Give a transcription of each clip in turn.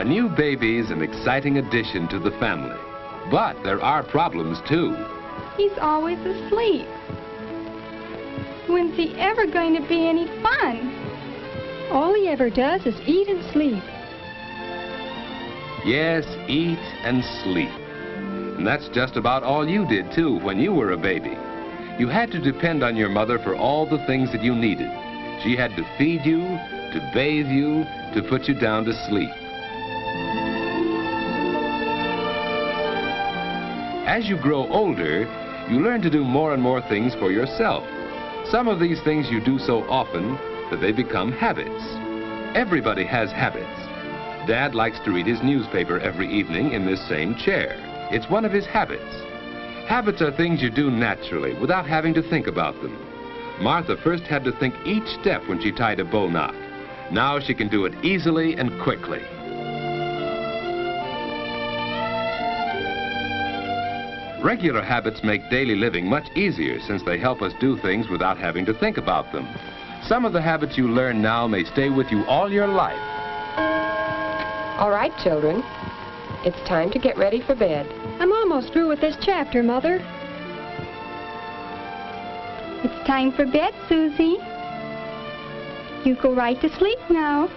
A new baby's an exciting addition to the family. But there are problems, too. He's always asleep. When's he ever going to be any fun? All he ever does is eat and sleep. Yes, eat and sleep. And that's just about all you did, too, when you were a baby. You had to depend on your mother for all the things that you needed. She had to feed you, to bathe you, to put you down to sleep. As you grow older, you learn to do more and more things for yourself. Some of these things you do so often that they become habits. Everybody has habits. Dad likes to read his newspaper every evening in this same chair. It's one of his habits. Habits are things you do naturally without having to think about them. Martha first had to think each step when she tied a bow knot. Now she can do it easily and quickly. Regular habits make daily living much easier since they help us do things without having to think about them. Some of the habits you learn now may stay with you all your life. All right, children. It's time to get ready for bed. I'm almost through with this chapter, Mother. It's time for bed, Susie. You go right to sleep now.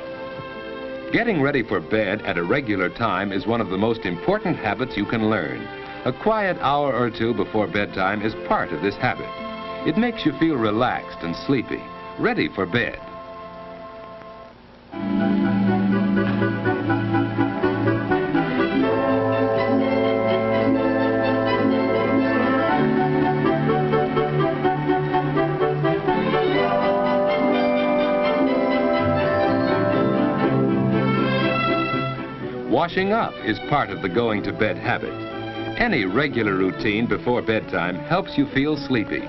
Getting ready for bed at a regular time is one of the most important habits you can learn. A quiet hour or two before bedtime is part of this habit. It makes you feel relaxed and sleepy, ready for bed. Washing up is part of the going to bed habit. Any regular routine before bedtime helps you feel sleepy.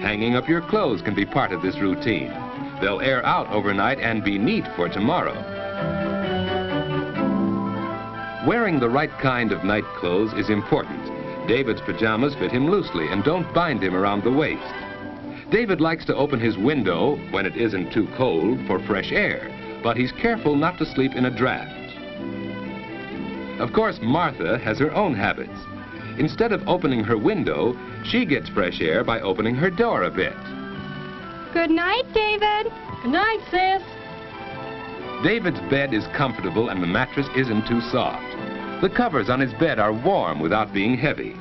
Hanging up your clothes can be part of this routine. They'll air out overnight and be neat for tomorrow. Wearing the right kind of night clothes is important. David's pajamas fit him loosely and don't bind him around the waist. David likes to open his window when it isn't too cold for fresh air, but he's careful not to sleep in a draft. Of course, Martha has her own habits. Instead of opening her window, she gets fresh air by opening her door a bit. Good night, David. Good night, sis. David's bed is comfortable and the mattress isn't too soft. The covers on his bed are warm without being heavy.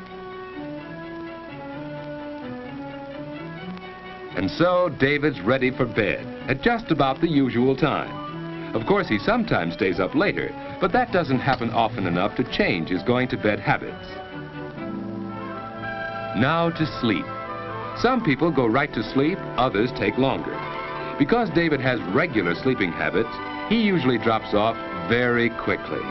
And so David's ready for bed at just about the usual time. Of course, he sometimes stays up later, but that doesn't happen often enough to change his going to bed habits. Now to sleep. Some people go right to sleep, others take longer. Because David has regular sleeping habits, he usually drops off very quickly.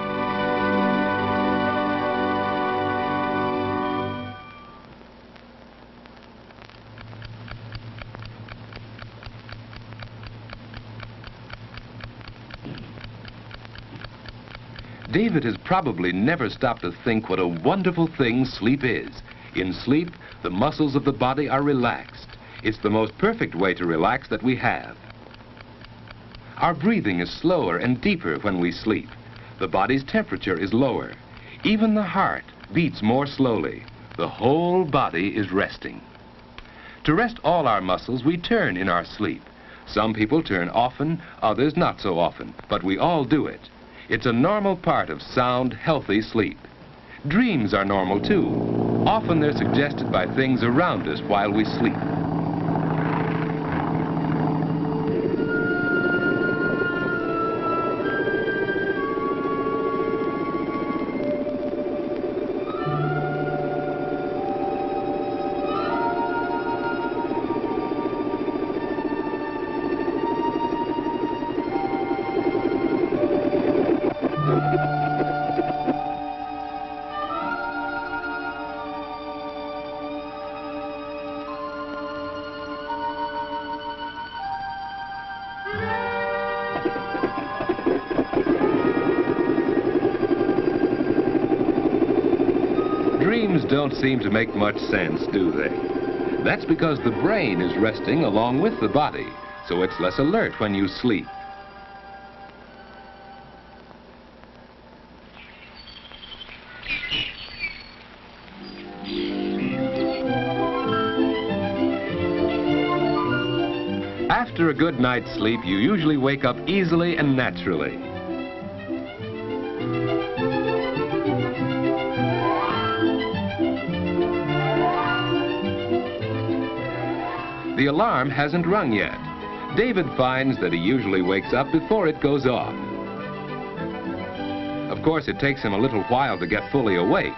David has probably never stopped to think what a wonderful thing sleep is. In sleep, the muscles of the body are relaxed. It's the most perfect way to relax that we have. Our breathing is slower and deeper when we sleep. The body's temperature is lower. Even the heart beats more slowly. The whole body is resting. To rest all our muscles, we turn in our sleep. Some people turn often, others not so often, but we all do it. It's a normal part of sound, healthy sleep. Dreams are normal too. Often they're suggested by things around us while we sleep. Dreams don't seem to make much sense, do they? That's because the brain is resting along with the body, so it's less alert when you sleep. After a good night's sleep, you usually wake up easily and naturally. The alarm hasn't rung yet. David finds that he usually wakes up before it goes off. Of course, it takes him a little while to get fully awake.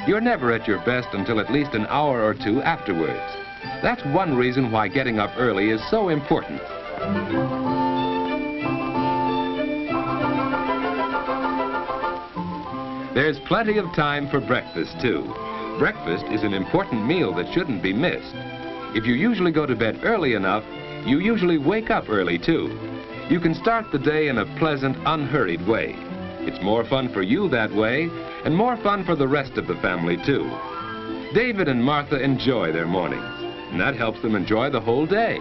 You're never at your best until at least an hour or two afterwards. That's one reason why getting up early is so important. There's plenty of time for breakfast, too. Breakfast is an important meal that shouldn't be missed. If you usually go to bed early enough, you usually wake up early, too. You can start the day in a pleasant, unhurried way. It's more fun for you that way, and more fun for the rest of the family, too. David and Martha enjoy their mornings, and that helps them enjoy the whole day.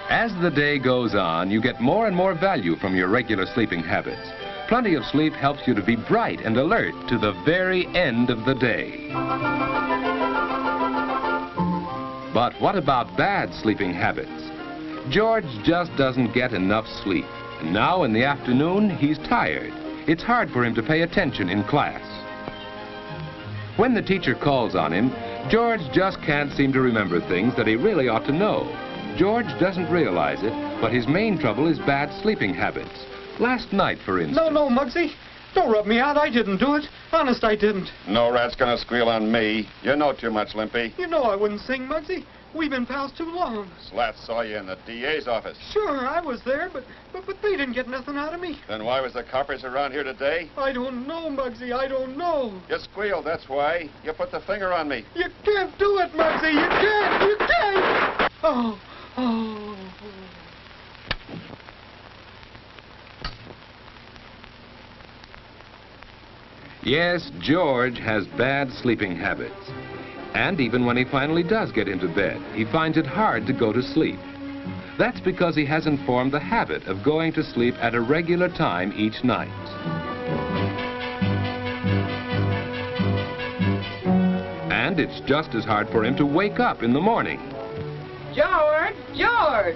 As the day goes on, you get more and more value from your regular sleeping habits. Plenty of sleep helps you to be bright and alert to the very end of the day. But what about bad sleeping habits? George just doesn't get enough sleep. And now in the afternoon, he's tired. It's hard for him to pay attention in class. When the teacher calls on him, George just can't seem to remember things that he really ought to know. George doesn't realize it, but his main trouble is bad sleeping habits. Last night, for instance... No, Muggsy. Don't rub me out. I didn't do it. Honest, I didn't. No rat's gonna squeal on me. You know too much, Limpy. You know I wouldn't sing, Muggsy. We've been pals too long. Slat saw you in the DA's office. Sure, I was there, but they didn't get nothing out of me. Then why was the coppers around here today? I don't know, Muggsy. I don't know. You squealed, that's why. You put the finger on me. You can't do it, Muggsy. You can't. You can't. Oh. Yes, George has bad sleeping habits. And even when he finally does get into bed, he finds it hard to go to sleep. That's because he hasn't formed the habit of going to sleep at a regular time each night. And it's just as hard for him to wake up in the morning. George! George!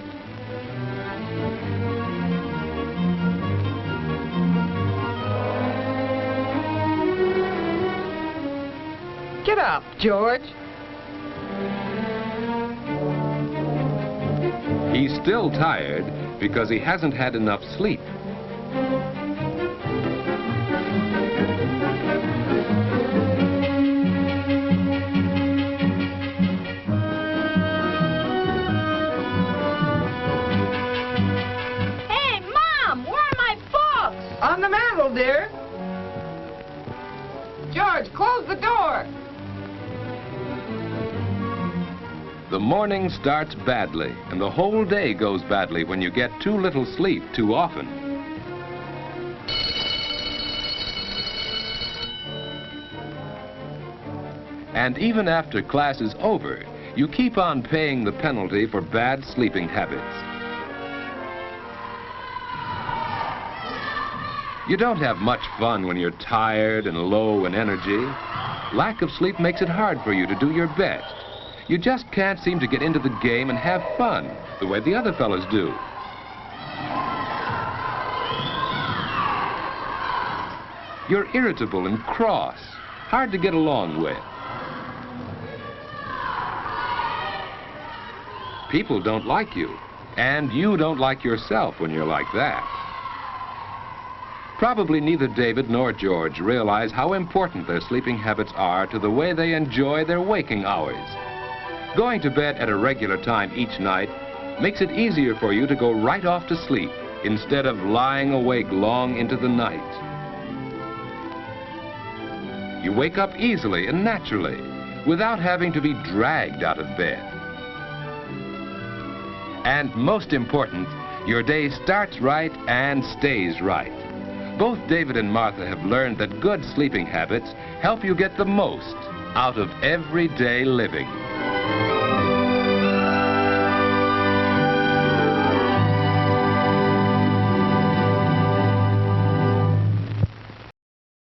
Get up, George. He's still tired because he hasn't had enough sleep. Hey, Mom, where are my books? On the mantel, dear. George, close the door. The morning starts badly, and the whole day goes badly when you get too little sleep too often. And even after class is over, you keep on paying the penalty for bad sleeping habits. You don't have much fun when you're tired and low in energy. Lack of sleep makes it hard for you to do your best. You just can't seem to get into the game and have fun the way the other fellows do. You're irritable and cross, hard to get along with. People don't like you, and you don't like yourself when you're like that. Probably neither David nor George realize how important their sleeping habits are to the way they enjoy their waking hours. Going to bed at a regular time each night makes it easier for you to go right off to sleep instead of lying awake long into the night. You wake up easily and naturally without having to be dragged out of bed. And most important, your day starts right and stays right. Both David and Martha have learned that good sleeping habits help you get the most out of everyday living.